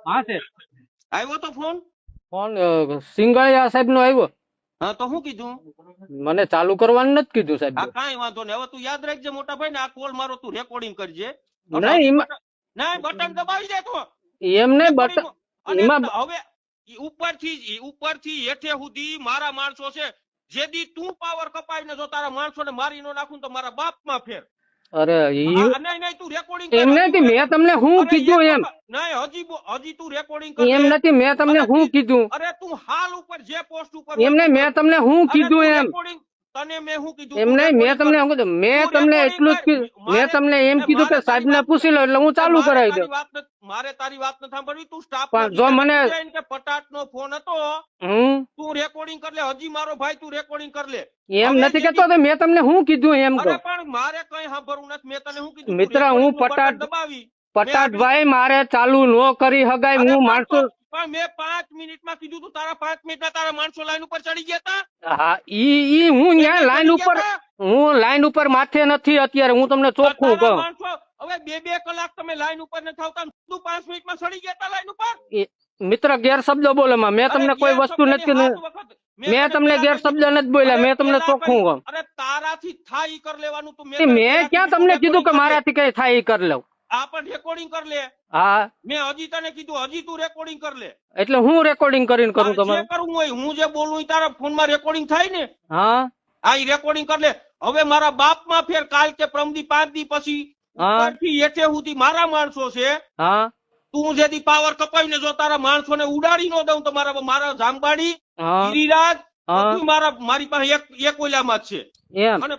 હા છે આવ્યો તો ફોન? ફોન સિંગળિયા સાહેબ નો આવ્યો. હા તો શું કીધું? મને ચાલુ કરવાનું નથી કીધું હા સાહેબ. કાંઈ વાંધો નહીં. હવે તું યાદ રાખજે મોટા ભાઈ ને, આ કોલ મારો તું રેકોર્ડિંગ કરજે. નહીં ના બટન દબાવી દે તો એમ નહીં recording નું. અને એમાં હવે ઉપરથી હેઠે સુધી મારા માણસો છે. જેદી તું પાવર કપાઈને જો તારા માણસો ને મારી નો નાખું તો મારા બાપ માં ફેર. અરે નહીં તું રેકોર્ડિંગ એમ નથી મેં તમને શું કીધું એમ નહીં હજી તું રેકોર્ડિંગ કર. એમ નથી મેં તમને શું કીધું. અરે તું હાલ ઉપર જે પોસ્ટ ઉપર એમ નહીં મેં તમને શું કીધું એમ. તને મેં શું કીધું? એમ નહીં મેં તમને શું કીધું. મેં તમને એટલું જ કીધું. મેં તમને એમ કીધું કે સાહેબ ને પૂછી લો એટલે હું ચાલુ કરાવી દઉં. મારે તારી વાત નથી સાંભળવી. તું સ્ટાફ પણ જો મને કે પટાટ નો ફોન હતો તું રેકોર્ડિંગ કર લે. હજી મારો ભાઈ તું રેકોર્ડિંગ કર લે. એમ નથી કેતો મેં તમને શું કીધું એમ કહું. પણ મારે કઈ સાંભળવું નથી. મેં તને શું કીધું? મિત્ર હું પટાટભાઈ મારે ચાલુ નો કરી હગાય. હું માણસો પણ મેં 5 મિનિટમાં કીધું તું. તારા 5 મિનિટમાં તારા માણસો લાઈન ઉપર ચડી ગયા હતા. હા ઈ હું ત્યાં લાઈન ઉપર હું લાઈન ઉપર માથે નથી અત્યારે. હું તમને ચોખ્ખું કહું. હવે 2 કલાક તમે લાઈન ઉપર નથી આવતા. તું 5 મિનિટમાં ચડી ગયા હતા લાઈન ઉપર. મિત્ર ગેરશબ્દ બોલો માં. મેં તમને કોઈ વસ્તુ નથી. મેં તમને ગેરશબ્દ નથી બોલ્યા. મેં તમને ચોખ્ખું કહું. અરે તારાથી થાય ઈ કર લેવાનું. તું મેં ક્યાં તમને કીધું કે મારાથી કઈ થાય ઈ કરી લઉં. આ પણ રેકોર્ડિંગ કર લે. હા મેં હજી તને કીધું હજી તું રેકોર્ડિંગ કર લે. એટલે હું રેકોર્ડિંગ કરીને કરું તમારે? કરવું હોય હું જે બોલું તારા ફોનમાં રેકોર્ડિંગ થાય ને. હા આ રેકોર્ડિંગ કર લે. હવે મારા બાપ માં ફેર કાલ કે પ્રમદી 5 દી પછી ઉપરથી હેઠે સુધી મારા માણસો છે. હા તું જેથી પાવર કપાવીને જો તારા માણસો ને ઉડાડી નો દઉં તો મારા જામબાડી ગિરિરાજ મારી પાસે એક ઓલામાં જ છે. અને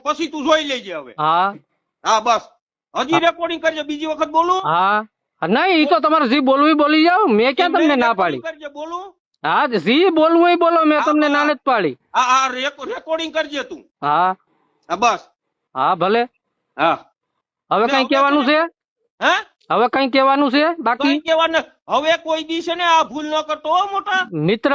પછી તું જોઈ લેજે હવે. હા બસ હજી રેકોર્ડિંગ કરજે. બીજી વખત બોલું? હા નહીં ઈ તો તમારે જી બોલવું બોલી જાઓ. મેં ક્યાં તમને ના પાડી? કરજે બોલું. હા જી બોલવું બોલો. મેં તમને ના નથી પાડી. હા રેકોર્ડિંગ કરજે તું. હા બસ. હા ભલે. હા હવે કઈ કહેવાનું છે? હે હવે કઈ કહેવાનું છે બાકી? કહેવાનું હવે કોઈ દી છે ને આ ભૂલ ન કરતો મોટા મિત્ર.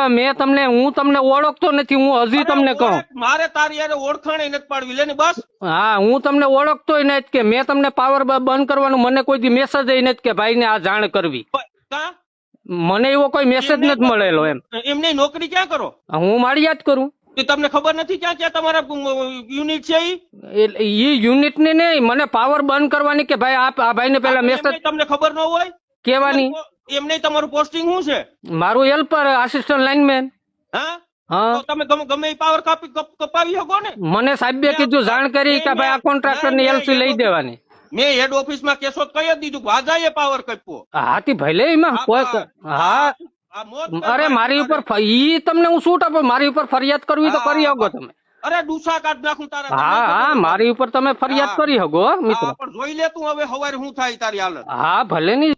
હું તમને ઓળખતો નથી. હું હજી તમને કહું મારે તારી યાર ઓળખાણ નથી પાડવી. લે ને બસ. હા હું તમને ઓળખતો નથી કે મેં તમને પાવર બંધ કરવાનું મને કોઈ દી મેસેજ નથી કે ભાઈ ને આ જાણ કરવી. મને એવો કોઈ મેસેજ નથી મળેલો. એમને નોકરી ક્યાં કરો? હું માળિયા જ કરું. તમને ખબર નથી ક્યાં ક્યાં તમારા યુનિટ છે? ઈ યુનિટ ને નહીં મને પાવર બંધ કરવાની કે ભાઈ આ ભાઈ ને પેલા મેસેજ તમને ખબર ન હોય કેવાની? એમ નહીં. તમારું પોસ્ટિંગ શું છે? મારું હેલ્પર આસિસ્ટન્ટ લાઇનમેન. હા તમે ગમે પાવર કપાવી શકો ને. મને સાહેબે કીધું જાણ કરી કે ભાઈ આ કોન્ટ્રાક્ટર ની એલસી લઈ દેવાની. મેં હેડ ઓફિસ માં કેસો કહી જ દીધું. વાજાએ પાવર કાપ્યો. હાથી ભલે એમાં કોઈ. હા અરે મારી ઉપર ઈ તમને હું છૂટ આપો. મારી ઉપર ફરિયાદ કરવી તો કરી શકો તમે. અરે ડૂસા કાઢ નાખું તારા. હા મારી ઉપર તમે ફરિયાદ કરી શકો મિત્ર. જોઈ લે તું હવે સવારે શું થાય તારી હાલત. હા ભલે ની.